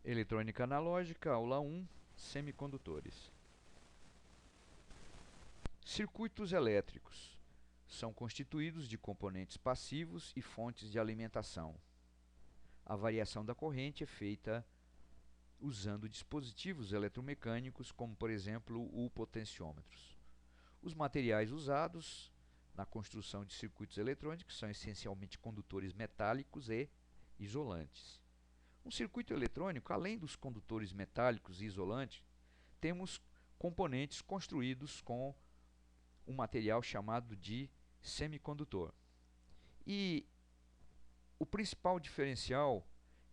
Eletrônica analógica, aula 1, semicondutores. Circuitos elétricos são constituídos de componentes passivos e fontes de alimentação. A variação da corrente é feita usando dispositivos eletromecânicos, como por exemplo o potenciômetros. Os materiais usados na construção de circuitos eletrônicos são essencialmente condutores metálicos e isolantes. Um circuito eletrônico, além dos condutores metálicos e isolantes, temos componentes construídos com um material chamado de semicondutor. E o principal diferencial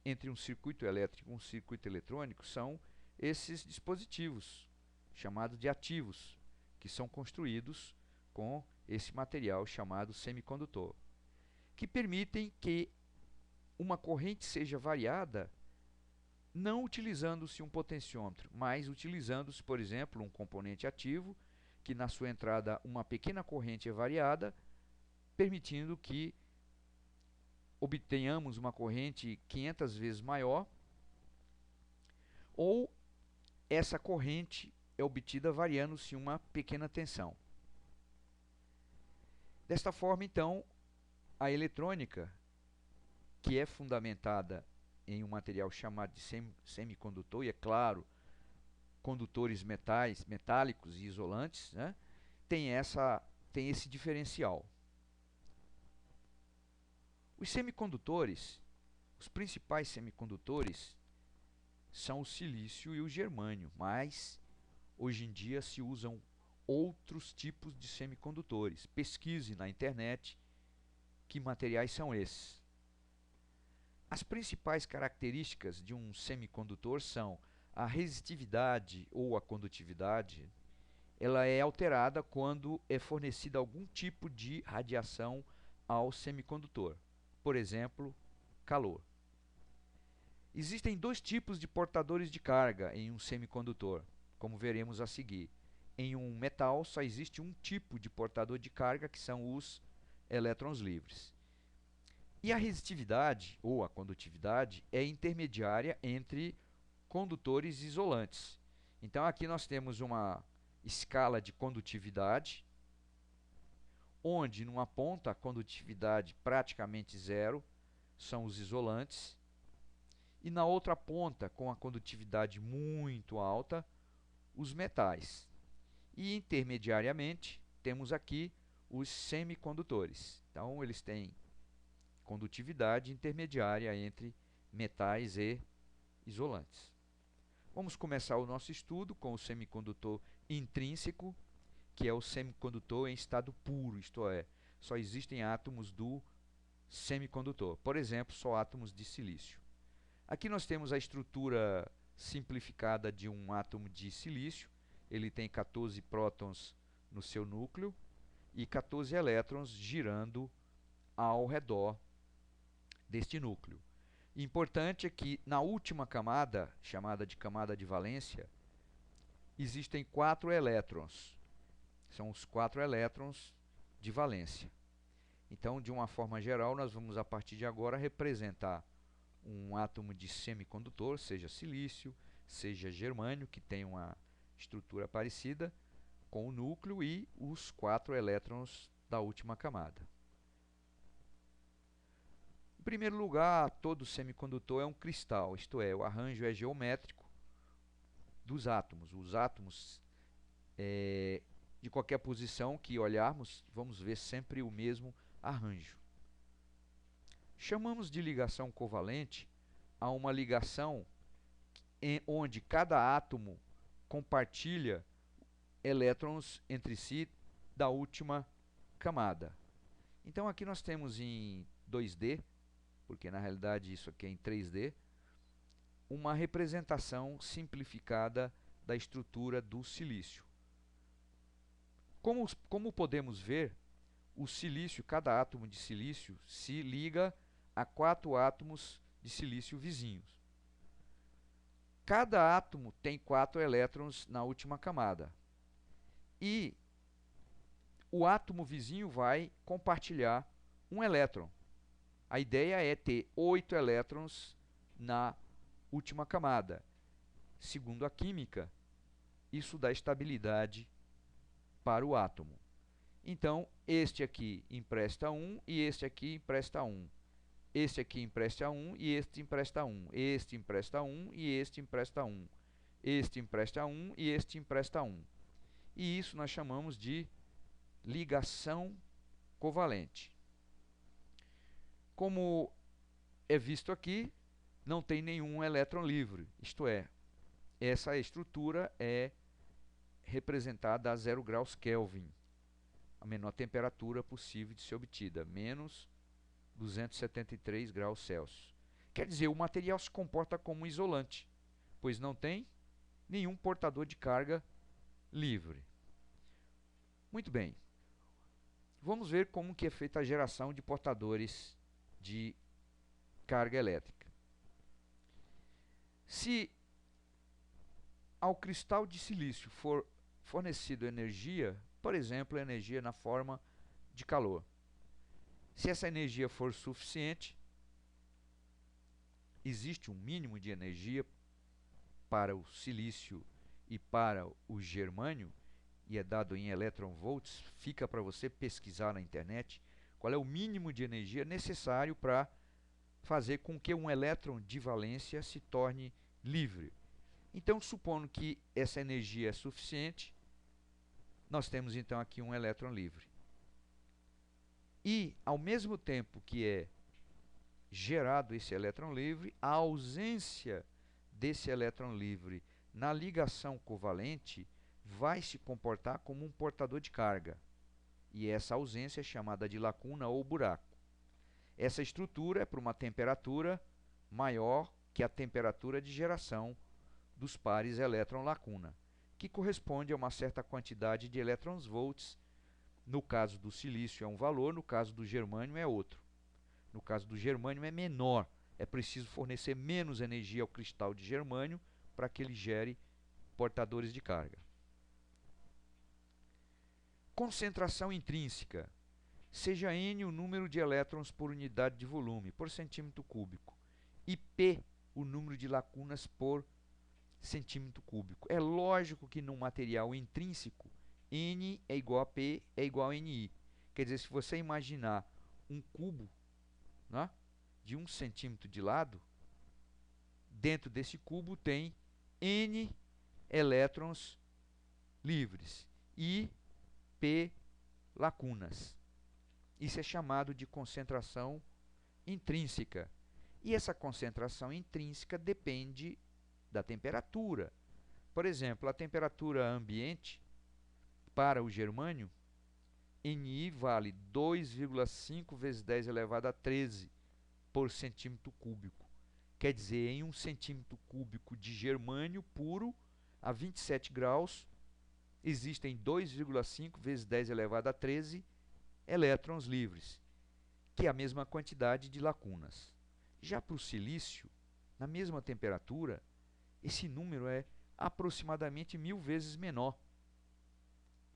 entre um circuito elétrico e um circuito eletrônico são esses dispositivos, chamados de ativos, que são construídos com esse material chamado semicondutor, que permitem que uma corrente seja variada não utilizando-se um potenciômetro, mas utilizando-se, por exemplo, um componente ativo, que na sua entrada uma pequena corrente é variada, permitindo que obtenhamos uma corrente 500 vezes maior, ou essa corrente é obtida variando-se uma pequena tensão. Desta forma, então, a eletrônica, que é fundamentada em um material chamado de semicondutor, e é claro, condutores metálicos e isolantes, né, tem esse diferencial. Os semicondutores, os principais semicondutores são o silício e o germânio, mas hoje em dia se usam outros tipos de semicondutores. Pesquise na internet que materiais são esses. As principais características de um semicondutor são a resistividade ou a condutividade. Ela é alterada quando é fornecida algum tipo de radiação ao semicondutor. Por exemplo, calor. Existem dois tipos de portadores de carga em um semicondutor, como veremos a seguir. Em um metal só existe um tipo de portador de carga, que são os elétrons livres. E a resistividade, ou a condutividade, é intermediária entre condutores isolantes. Então aqui nós temos uma escala de condutividade, onde numa ponta a condutividade praticamente zero são os isolantes, e na outra ponta, com a condutividade muito alta, os metais. E intermediariamente temos aqui os semicondutores. Então eles têm condutividade intermediária entre metais e isolantes. Vamos começar o nosso estudo com o semicondutor intrínseco, que é o semicondutor em estado puro, isto é, só existem átomos do semicondutor. Por exemplo, só átomos de silício. Aqui nós temos a estrutura simplificada de um átomo de silício. Ele tem 14 prótons no seu núcleo e 14 elétrons girando ao redor deste núcleo. Importante é que na última camada, chamada de camada de valência, existem 4 elétrons. São os 4 elétrons de valência. Então, de uma forma geral, nós vamos a partir de agora representar um átomo de semicondutor, seja silício, seja germânio, que tem uma estrutura parecida, com o núcleo e os 4 elétrons da última camada. Em primeiro lugar, todo semicondutor é um cristal, isto é, o arranjo é geométrico dos átomos. Os átomos, de qualquer posição que olharmos, vamos ver sempre o mesmo arranjo. Chamamos de ligação covalente a uma ligação onde cada átomo compartilha elétrons entre si da última camada. Então aqui nós temos em 2D, porque na realidade isso aqui é em 3D, uma representação simplificada da estrutura do silício. Como podemos ver, o silício, cada átomo de silício se liga a 4 átomos de silício vizinhos. Cada átomo tem 4 elétrons na última camada. E o átomo vizinho vai compartilhar um elétron. A ideia é ter 8 elétrons na última camada. Segundo a química, isso dá estabilidade para o átomo. Então, este aqui empresta 1 e este aqui empresta 1. Este aqui empresta 1 e este empresta 1. Este empresta 1 e este empresta 1. Este empresta 1 e este empresta 1. E isso nós chamamos de ligação covalente. Como é visto aqui, não tem nenhum elétron livre, isto é, essa estrutura é representada a 0 graus Kelvin, a menor temperatura possível de ser obtida, menos 273 graus Celsius. Quer dizer, o material se comporta como um isolante, pois não tem nenhum portador de carga livre. Muito bem, vamos ver como que é feita a geração de portadores de carga elétrica. Se ao cristal de silício for fornecido energia, por exemplo, energia na forma de calor, se essa energia for suficiente, existe um mínimo de energia para o silício e para o germânio, e é dado em electronvolts, fica para você pesquisar na internet qual é o mínimo de energia necessário para fazer com que um elétron de valência se torne livre. Então, supondo que essa energia é suficiente, nós temos então aqui um elétron livre. E, ao mesmo tempo que é gerado esse elétron livre, a ausência desse elétron livre na ligação covalente vai se comportar como um portador de carga. E essa ausência é chamada de lacuna ou buraco. Essa estrutura é para uma temperatura maior que a temperatura de geração dos pares elétron-lacuna, que corresponde a uma certa quantidade de elétrons-volts. No caso do silício é um valor, no caso do germânio é outro. No caso do germânio é menor, é preciso fornecer menos energia ao cristal de germânio para que ele gere portadores de carga. Concentração intrínseca. Seja N o número de elétrons por unidade de volume, por centímetro cúbico, e P o número de lacunas por centímetro cúbico. É lógico que num material intrínseco, N é igual a P é igual a NI. Quer dizer, se você imaginar um cubo, né, de 1 centímetro de lado, dentro desse cubo tem N elétrons livres e P lacunas. Isso é chamado de concentração intrínseca. E essa concentração intrínseca depende da temperatura. Por exemplo, a temperatura ambiente para o germânio, Ni vale 2,5 vezes 10 elevado a 13 por centímetro cúbico. Quer dizer, em 1 centímetro cúbico de germânio puro, a 27 graus, existem 2,5 vezes 10 elevado a 13 elétrons livres, que é a mesma quantidade de lacunas. Já para o silício, na mesma temperatura, esse número é aproximadamente 1000 vezes menor.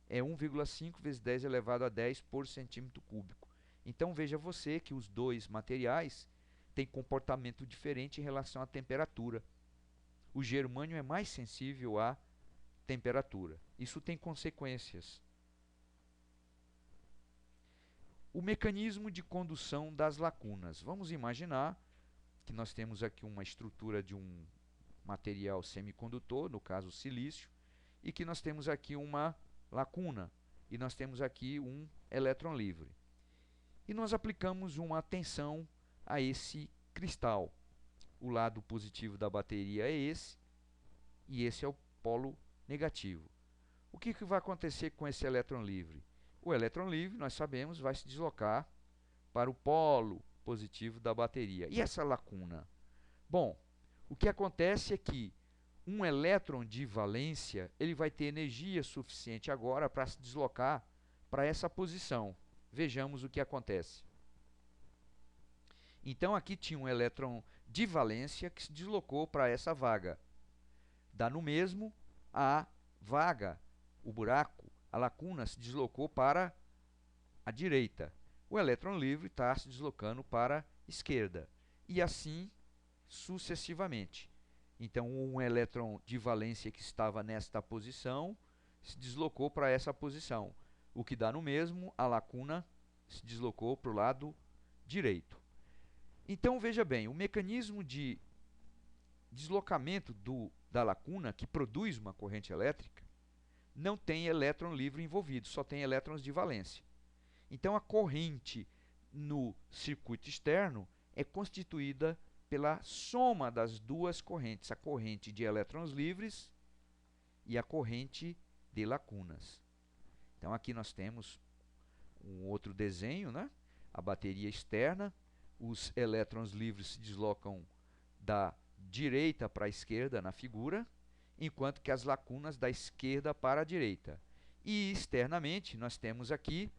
É 1,5 vezes 10 elevado a 10 por centímetro cúbico. Então veja você que os dois materiais têm comportamento diferente em relação à temperatura. O germânio é mais sensível à temperatura. Isso tem consequências. O mecanismo de condução das lacunas. Vamos imaginar que nós temos aqui uma estrutura de um material semicondutor, no caso silício, e que nós temos aqui uma lacuna, e nós temos aqui um elétron livre. E nós aplicamos uma tensão a esse cristal. O lado positivo da bateria é esse, e esse é o polo negativo. O que vai acontecer com esse elétron livre? O elétron livre, nós sabemos, vai se deslocar para o polo positivo da bateria. E essa lacuna? Bom, o que acontece é que um elétron de valência, ele vai ter energia suficiente agora para se deslocar para essa posição. Vejamos o que acontece. Então aqui tinha um elétron de valência que se deslocou para essa vaga. Dá no mesmo, a vaga, o buraco, a lacuna se deslocou para a direita. O elétron livre está se deslocando para a esquerda. E assim sucessivamente. Então, um elétron de valência que estava nesta posição se deslocou para essa posição. O que dá no mesmo, a lacuna se deslocou para o lado direito. Então, veja bem, o mecanismo de deslocamento da lacuna, que produz uma corrente elétrica, não tem elétron livre envolvido, só tem elétrons de valência. Então, a corrente no circuito externo é constituída pela soma das duas correntes, a corrente de elétrons livres e a corrente de lacunas. Então, aqui nós temos um outro desenho, né? A bateria externa, os elétrons livres se deslocam da direita para a esquerda na figura, enquanto que as lacunas da esquerda para a direita. E externamente nós temos aqui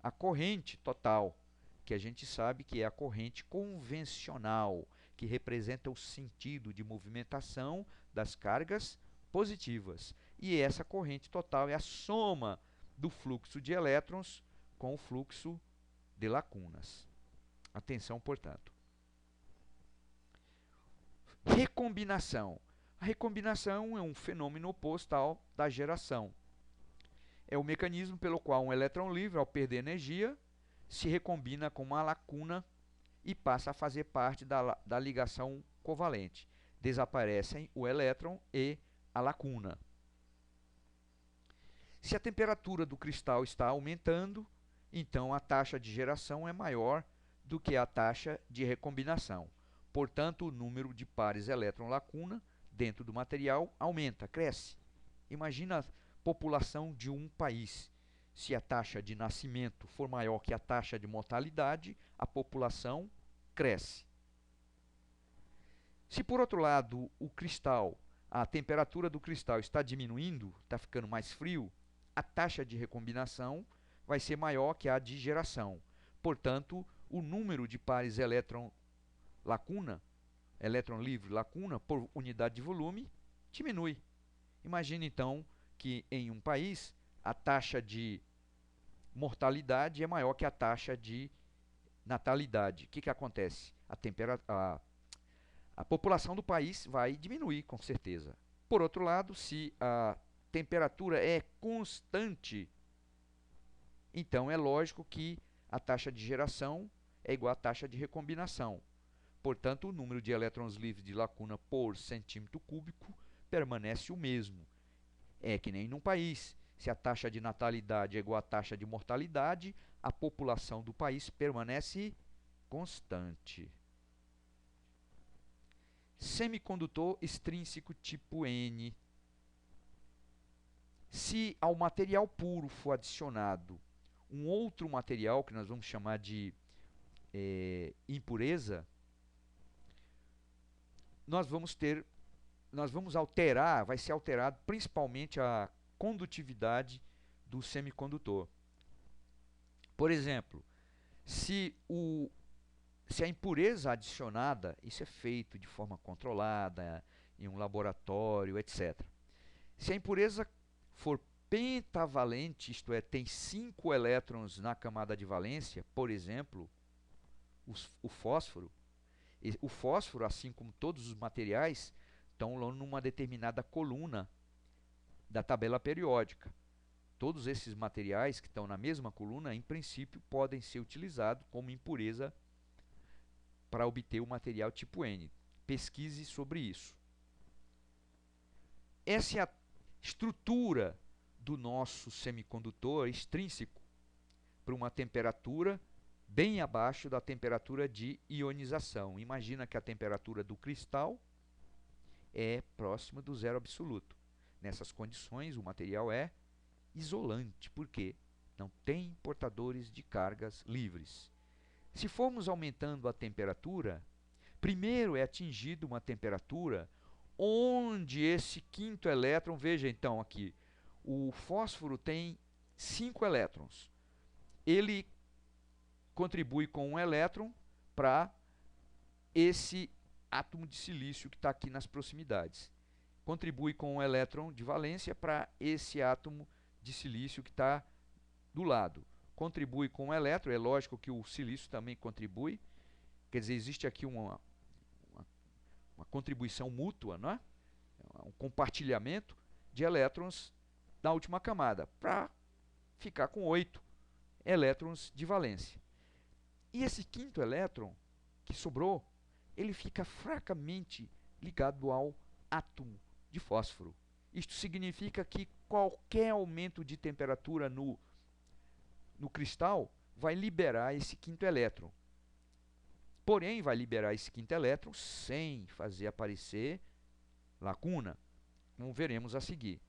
a corrente total, que a gente sabe que é a corrente convencional, que representa o sentido de movimentação das cargas positivas. E essa corrente total é a soma do fluxo de elétrons com o fluxo de lacunas. Atenção, portanto. Recombinação. A recombinação é um fenômeno oposto ao da geração. É o mecanismo pelo qual um elétron livre, ao perder energia, se recombina com uma lacuna e passa a fazer parte da ligação covalente. Desaparecem o elétron e a lacuna. Se a temperatura do cristal está aumentando, então a taxa de geração é maior do que a taxa de recombinação. Portanto, o número de pares elétron-lacuna dentro do material aumenta, cresce. Imagina a população de um país. Se a taxa de nascimento for maior que a taxa de mortalidade, a população cresce. Se, por outro lado, a temperatura do cristal está diminuindo, está ficando mais frio, a taxa de recombinação vai ser maior que a de geração. Portanto, o número de pares elétron-lacuna, elétron livre-lacuna, por unidade de volume, diminui. Imagine, então, que em um país a taxa de mortalidade é maior que a taxa de natalidade. O que acontece? A população do país vai diminuir, com certeza. Por outro lado, se a temperatura é constante, então é lógico que a taxa de geração é igual à taxa de recombinação. Portanto, o número de elétrons livres de lacuna por centímetro cúbico permanece o mesmo. É que nem num país. Se a taxa de natalidade é igual à taxa de mortalidade, a população do país permanece constante. Semicondutor extrínseco tipo N. Se ao material puro for adicionado um outro material, que nós vamos chamar de impureza, nós vamos alterar, vai ser alterado principalmente a condutividade do semicondutor. Por exemplo, se a impureza adicionada, isso é feito de forma controlada, em um laboratório, etc. Se a impureza for pentavalente, isto é, tem 5 elétrons na camada de valência, por exemplo, o fósforo, assim como todos os materiais, estão lá numa determinada coluna da tabela periódica. Todos esses materiais que estão na mesma coluna, em princípio, podem ser utilizados como impureza para obter o material tipo N. Pesquise sobre isso. Essa é a estrutura do nosso semicondutor extrínseco para uma temperatura bem abaixo da temperatura de ionização. Imagina que a temperatura do cristal é próxima do zero absoluto. Nessas condições, o material é isolante, porque não tem portadores de cargas livres. Se formos aumentando a temperatura, primeiro é atingida uma temperatura onde esse quinto elétron, veja então aqui, o fósforo tem 5 elétrons. Ele contribui com um elétron para esse átomo de silício que está aqui nas proximidades. Contribui com um elétron de valência para esse átomo de silício que está do lado. Contribui com um elétron, é lógico que o silício também contribui. Quer dizer, existe aqui uma uma contribuição mútua, não é? Um compartilhamento de elétrons na última camada, para ficar com 8 elétrons de valência. E esse quinto elétron que sobrou, ele fica fracamente ligado ao átomo de fósforo. Isto significa que qualquer aumento de temperatura no cristal vai liberar esse quinto elétron. Porém, vai liberar esse quinto elétron sem fazer aparecer lacuna, como veremos a seguir.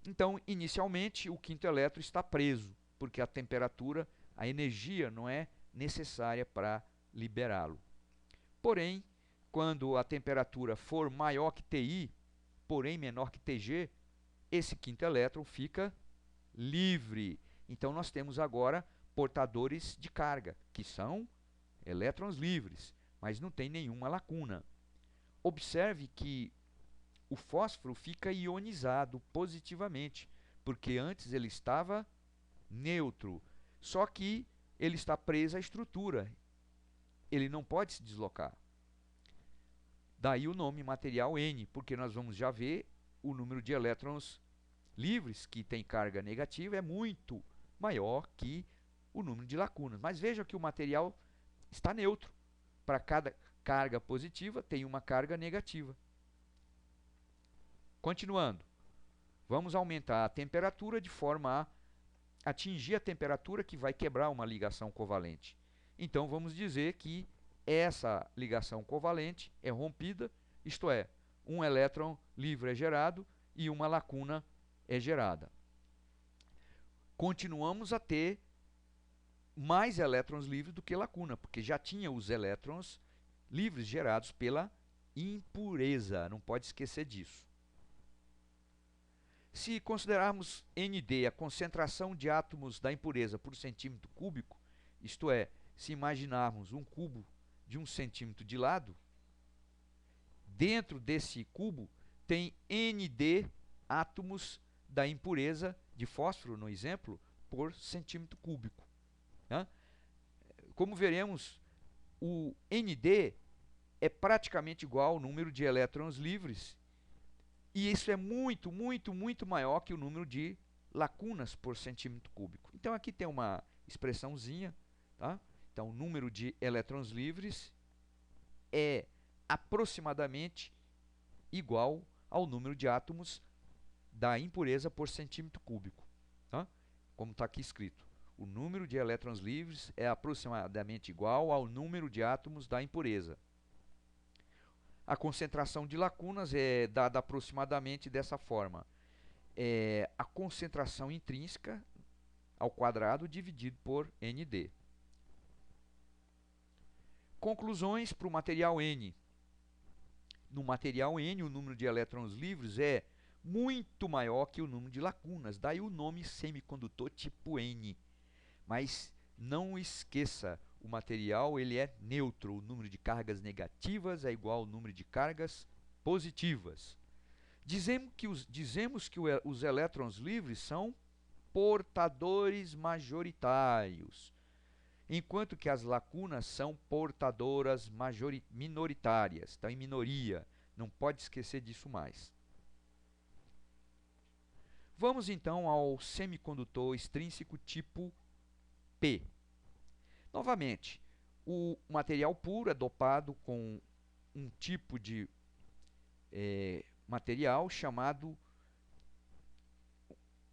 Então, inicialmente, o quinto elétron está preso, porque a temperatura, a energia não é necessária para liberá-lo. Porém, quando a temperatura for maior que Ti, porém menor que Tg, esse quinto elétron fica livre. Então, nós temos agora portadores de carga, que são elétrons livres, mas não tem nenhuma lacuna. Observe que o fósforo fica ionizado positivamente, porque antes ele estava neutro, só que ele está preso à estrutura, ele não pode se deslocar. Daí o nome material N, porque nós vamos já ver o número de elétrons livres que tem carga negativa é muito maior que o número de lacunas. Mas veja que o material está neutro. Para cada carga positiva tem uma carga negativa. Continuando, vamos aumentar a temperatura de forma a atingir a temperatura que vai quebrar uma ligação covalente. Então vamos dizer que essa ligação covalente é rompida, isto é, um elétron livre é gerado e uma lacuna é gerada. Continuamos a ter mais elétrons livres do que lacuna, porque já tinha os elétrons livres gerados pela impureza, não pode esquecer disso. Se considerarmos Nd a concentração de átomos da impureza por centímetro cúbico, isto é, se imaginarmos um cubo de 1 centímetro de lado, dentro desse cubo tem Nd átomos da impureza de fósforo, no exemplo, por centímetro cúbico. Né? Como veremos, o Nd é praticamente igual ao número de elétrons livres, e isso é muito, muito, muito maior que o número de lacunas por centímetro cúbico. Então aqui tem uma expressãozinha, tá? Então o número de elétrons livres é aproximadamente igual ao número de átomos da impureza por centímetro cúbico, tá? Como está aqui escrito. O número de elétrons livres é aproximadamente igual ao número de átomos da impureza. A concentração de lacunas é dada aproximadamente dessa forma. É a concentração intrínseca ao quadrado dividido por Nd. Conclusões para o material N. No material N, o número de elétrons livres é muito maior que o número de lacunas. Daí o nome semicondutor tipo N. Mas não esqueça, o material ele é neutro. O número de cargas negativas é igual ao número de cargas positivas. Dizemos que os elétrons livres são portadores majoritários, enquanto que as lacunas são portadoras minoritárias, estão em minoria. Não pode esquecer disso mais. Vamos então ao semicondutor extrínseco tipo P. Novamente, o material puro é dopado com um tipo de material chamado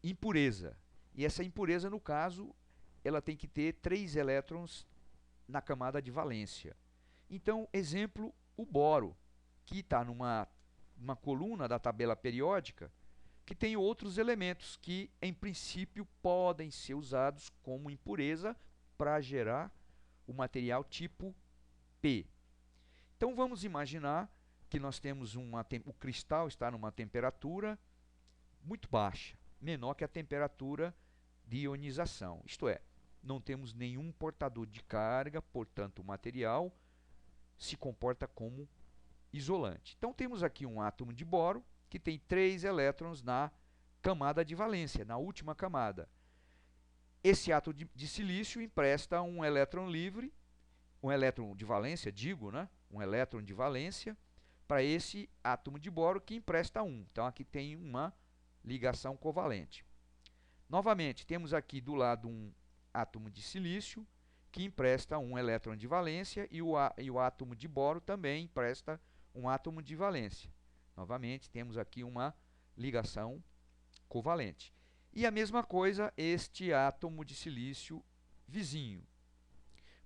impureza. E essa impureza, no caso, ela tem que ter 3 elétrons na camada de valência. Então, exemplo, o boro, que está numa coluna da tabela periódica, que tem outros elementos que, em princípio, podem ser usados como impureza para gerar o material tipo P. Então vamos imaginar que nós temos o cristal está numa temperatura muito baixa, menor que a temperatura de ionização. Isto é, não temos nenhum portador de carga, portanto o material se comporta como isolante. Então temos aqui um átomo de boro que tem 3 elétrons na camada de valência, na última camada. Esse átomo de silício empresta um elétron livre, um elétron de valência, digo, né? um elétron de valência para esse átomo de boro que empresta 1. Então aqui tem uma ligação covalente. Novamente, temos aqui do lado um átomo de silício que empresta um elétron de valência e o átomo de boro também empresta um átomo de valência. Novamente, temos aqui uma ligação covalente. E a mesma coisa este átomo de silício vizinho.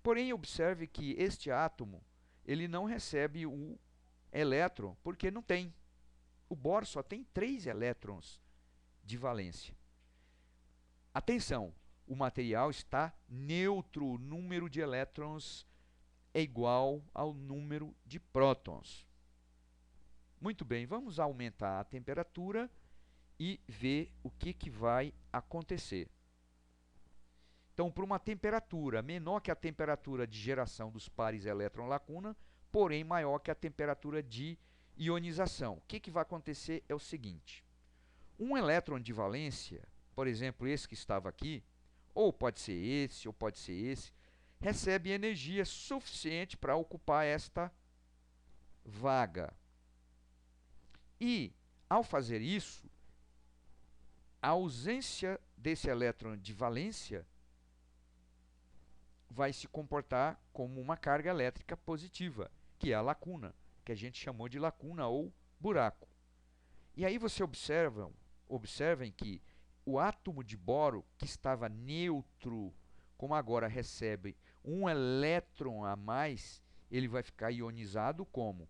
Porém, observe que este átomo ele não recebe o elétron porque não tem. O boro só tem 3 elétrons de valência. Atenção, o material está neutro, o número de elétrons é igual ao número de prótons. Muito bem, vamos aumentar a temperatura e ver o que vai acontecer. Então, para uma temperatura menor que a temperatura de geração dos pares elétron-lacuna, porém maior que a temperatura de ionização. O que vai acontecer é o seguinte. Um elétron de valência, por exemplo, esse que estava aqui, ou pode ser esse, ou pode ser esse, recebe energia suficiente para ocupar esta vaga. E, ao fazer isso, a ausência desse elétron de valência vai se comportar como uma carga elétrica positiva, que é a lacuna, que a gente chamou de lacuna ou buraco. E aí você observem que o átomo de boro, que estava neutro, como agora recebe um elétron a mais, ele vai ficar ionizado como?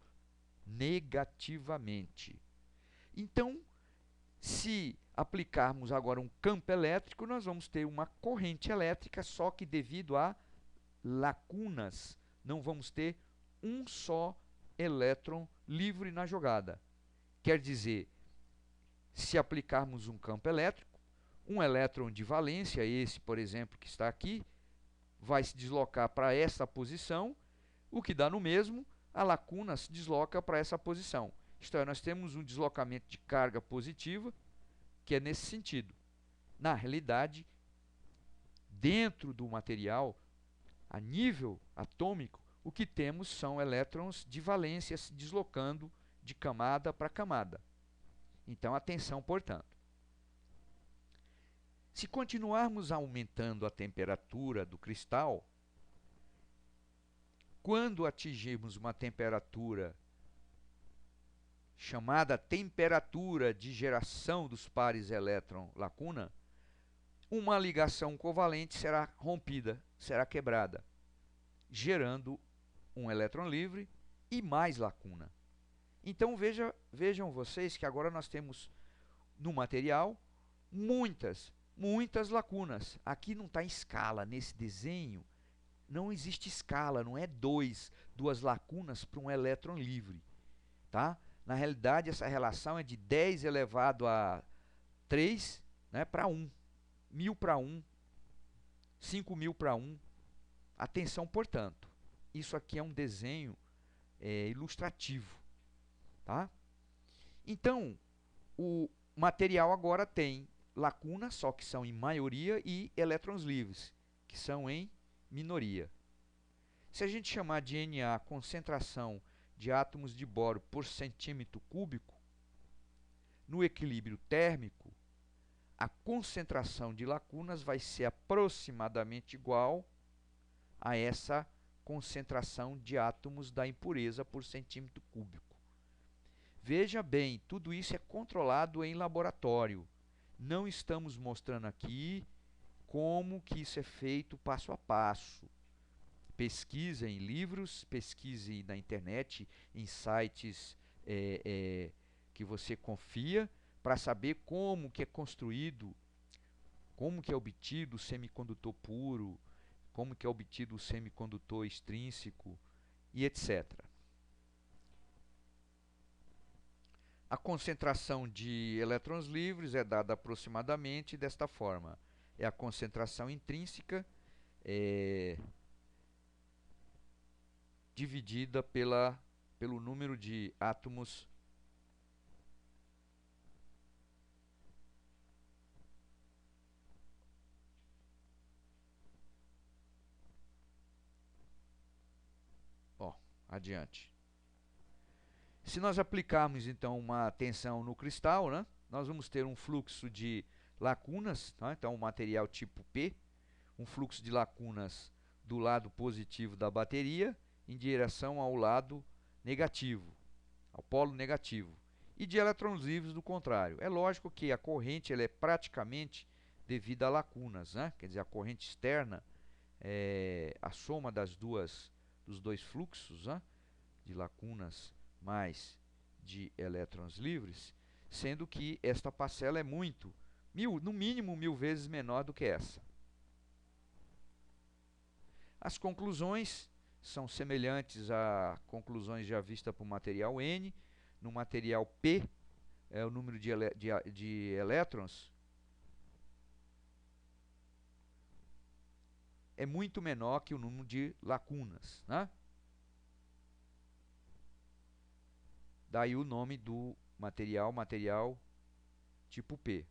Negativamente. Então, se aplicarmos agora um campo elétrico, nós vamos ter uma corrente elétrica, só que devido a lacunas, não vamos ter um só elétron livre na jogada. Quer dizer, se aplicarmos um campo elétrico, um elétron de valência, esse, por exemplo, que está aqui, vai se deslocar para essa posição, o que dá no mesmo, a lacuna se desloca para essa posição. Isto é, nós temos um deslocamento de carga positiva, que é nesse sentido. Na realidade, dentro do material, a nível atômico, o que temos são elétrons de valência se deslocando de camada para camada. Então, atenção, portanto. Se continuarmos aumentando a temperatura do cristal, quando atingirmos uma temperatura chamada temperatura de geração dos pares elétron-lacuna, uma ligação covalente será rompida, será quebrada, gerando um elétron livre e mais lacuna. Então vejam vocês que agora nós temos no material muitas lacunas. Aqui não está em escala, nesse desenho não existe escala, não é duas lacunas para um elétron livre. Tá? Na realidade, essa relação é de 10 elevado a 3, né, para 1. 1000 para 1, 5000 para 1. Atenção, portanto, isso aqui é um desenho ilustrativo. Tá? Então, o material agora tem lacunas, só que são em maioria, e elétrons livres, que são em minoria. Se a gente chamar de Na a concentração de átomos de boro por centímetro cúbico, no equilíbrio térmico, a concentração de lacunas vai ser aproximadamente igual a essa concentração de átomos da impureza por centímetro cúbico. Veja bem, tudo isso é controlado em laboratório. Não estamos mostrando aqui como que isso é feito passo a passo. Pesquise em livros, pesquise na internet, em sites que você confia, para saber como que é construído, como que é obtido o semicondutor puro, como que é obtido o semicondutor extrínseco e etc. A concentração de elétrons livres é dada aproximadamente desta forma. É a concentração intrínseca dividida pelo número de átomos adiante. Se nós aplicarmos então uma tensão no cristal, né, nós vamos ter um fluxo de lacunas, tá? Então um material tipo P, um fluxo de lacunas do lado positivo da bateria em direção ao lado negativo, ao polo negativo, e de elétrons livres do contrário. É lógico que a corrente ela é praticamente devida a lacunas, né? Quer dizer, a corrente externa é a soma dos dois fluxos, né? De lacunas mais de elétrons livres, sendo que esta parcela é no mínimo 1000 vezes menor do que essa. As conclusões são semelhantes a conclusões já vistas para o material N. No material P, o número de elétrons é muito menor que o número de lacunas, né? Daí o nome do material tipo P.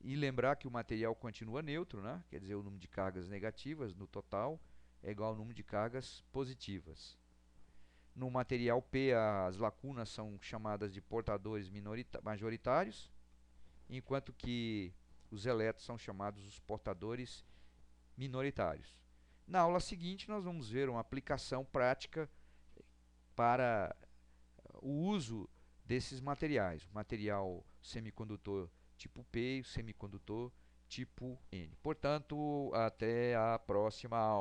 E lembrar que o material continua neutro, né? Quer dizer, o número de cargas negativas no total é igual ao número de cargas positivas. No material P, as lacunas são chamadas de portadores majoritários, enquanto que os elétrons são chamados os portadores minoritários. Na aula seguinte, nós vamos ver uma aplicação prática para o uso desses materiais, o material semicondutor tipo P e o semicondutor tipo N. Portanto, até a próxima aula.